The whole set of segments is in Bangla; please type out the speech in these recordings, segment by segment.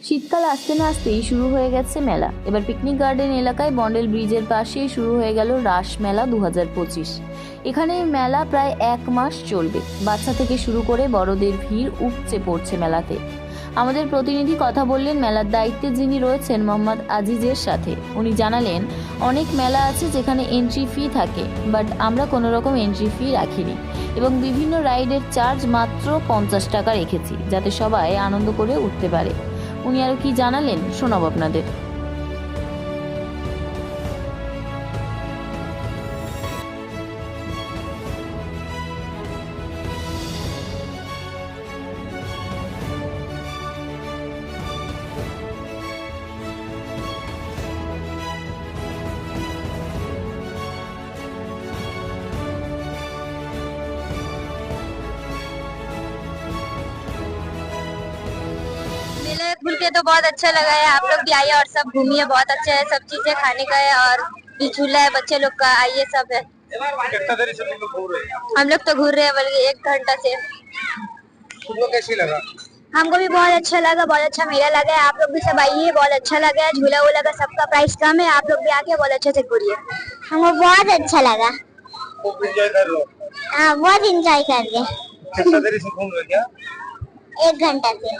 শীতকাল আসতে না আসতেই শুরু হয়ে গেছে মেলা। এবার পিকনিক গার্ডেন এলাকায় বন্ডেল ব্রিজের পাশেই শুরু হয়ে গেল রাস মেলা 2025। এখানে এই মেলা প্রায় 1 মাস চলবে। বাচ্চা থেকে শুরু করে বড়দের ভিড় উপচে পড়ছে মেলাতে। আমাদের প্রতিনিধি কথা বললেন মেলার দায়িত্বে যিনি রয়েছেন মোহাম্মদ আজিজের সাথে। উনি জানালেন, অনেক মেলা আছে যেখানে এন্ট্রি ফি থাকে, বাট আমরা কোনো রকম এন্ট্রি ফি রাখিনি এবং বিভিন্ন রাইডের চার্জ মাত্র 50 টাকা রেখেছি, যাতে সবাই আনন্দ করে উঠতে পারে। উনি আরো কি জানালেন শোনাবো আপনাদের। मेले खुल के तो बहुत अच्छा लगा है। आप लोग भी आइए और सब घूमिए, बहुत अच्छा है। सब चीजें खाने का है और भी झूला है बच्चे लोग का, आइए सब है। कितना देरी से तुम लोग घूम रहे हैं? हम लोग तो घूर रहे हैं बल्कि 1 घंटा से। तुमको कैसी लगा? हमको भी बहुत अच्छा लगा, बहुत अच्छा मेला लगा है। आप लोग भी सब आइए, बहुत अच्छा लगा है। झूला वूला का सबका प्राइस कम है, आप लोग भी आके बहुत अच्छे से घूरिए। हमको बहुत अच्छा लगा। खूब एंजॉय कर रहे हो? हाँ, बहुत इंजॉय कर रहे। कितना देरी से घूम रहे हो? क्या 1 घंटा से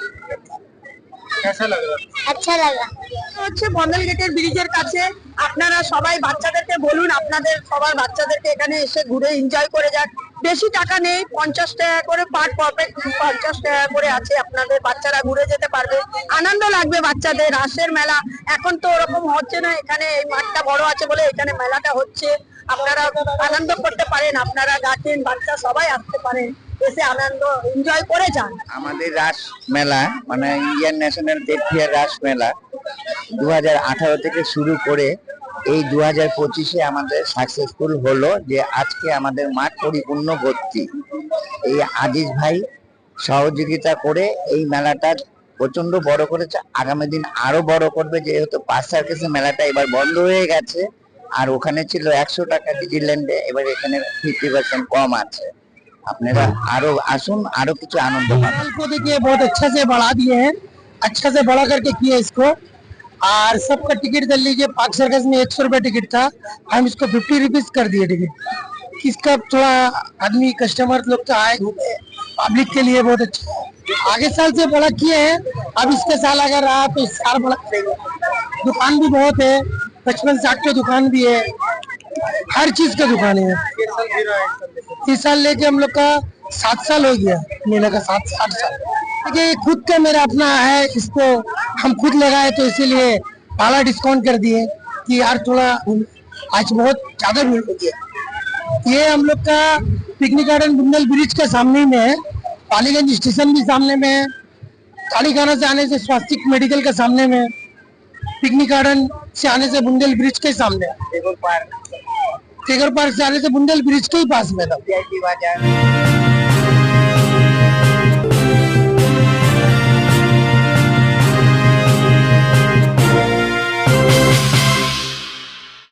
कैसा लग रहा? अच्छा लगा। হচ্ছে বন্দল গেটের ব্রিজের কাছে। আপনারা সবাই বাচ্চাদেরকে বলুন আপনাদের সবার বাচ্চাদেরকে এখানে এসে ঘুরে এনজয় করে যাক। বেশি টাকা নেই, 50 টাকা করে পার পকেট, 50 টাকা করে আছে। আপনাদের বাচ্চারা ঘুরে যেতে পারবে, আনন্দ লাগবে বাচ্চাদের। রাসের মেলা এখন তো ওরকম হচ্ছে না, এখানে এই মাঠটা বড় আছে বলে এখানে মেলাটা হচ্ছে। আপনারা আনন্দ করতে পারেন, আপনারা গার্জেন বাচ্চা সবাই আসতে পারেন, এসে আনন্দ এনজয় করে যান। আমাদের রাস মেলা মানে ইন্ডিয়ান ন্যাশনাল ট্রেড ফেয়ার রাস মেলা 2018 থেকে শুরু করে এই 2025-এ আমাদের সাকসেসফুল হলো যে আজকে আমাদের মাঠ পরিপূর্ণ ভর্তি। এই আজিজ ভাই সহযোগিতা করে এই মেলাটা প্রচন্ড বড় করেছে। আগামী দিন আরো বড় করবে, যেহেতু পার্ক সার্কাসের মেলাটা এবার বন্ধ হয়ে গেছে আর ওখানে ছিল 100 টাকা ডিজিল্যান্ডে, এবার এখানে 50% কম আছে। আপনারা आरो आसुन आरो कुछ आनंद माल को देखिए बहुत अच्छा से बढ़ा दिए हैं, अच्छा से बड़ा करके किए इसको। और सबका टिकट कर लीजिए। पार्क सर्कस में 100 रुपए टिकट था, हम इसको 50 रुपीज कर दिए टिकट। इसका थोड़ा आदमी कस्टमर लोग तो आए घूमे, पब्लिक के लिए बहुत अच्छा है। आगे साल से बड़ा किए हैं, अब इसके साल अगर रहा तो इस साल बड़ा करेंगे। दुकान भी बहुत है, 55-60 के दुकान भी है, हर चीज का दुकान है। इस साल लेके हम लोग का 7 साल हो गया, मेले का 7-8 साल। देखिए खुद का मेरा अपना है, इसको हम खुद लगाए तो इसीलिए पहला डिस्काउंट कर दिए कि यार थोड़ा आज बहुत ज्यादा भीड़ हो गया। ये हम लोग का पिकनिक गार्डन बुंदेल ब्रिज के सामने में है, पालीगंज स्टेशन भी सामने में है, कालीखाना से आने से स्वास्तिक मेडिकल के सामने में, पिकनिक गार्डन से आने से बुंदेल ब्रिज के सामने, टेगर पार्क से आने से बुंदेल ब्रिज के ही पास में था। VIP बाजार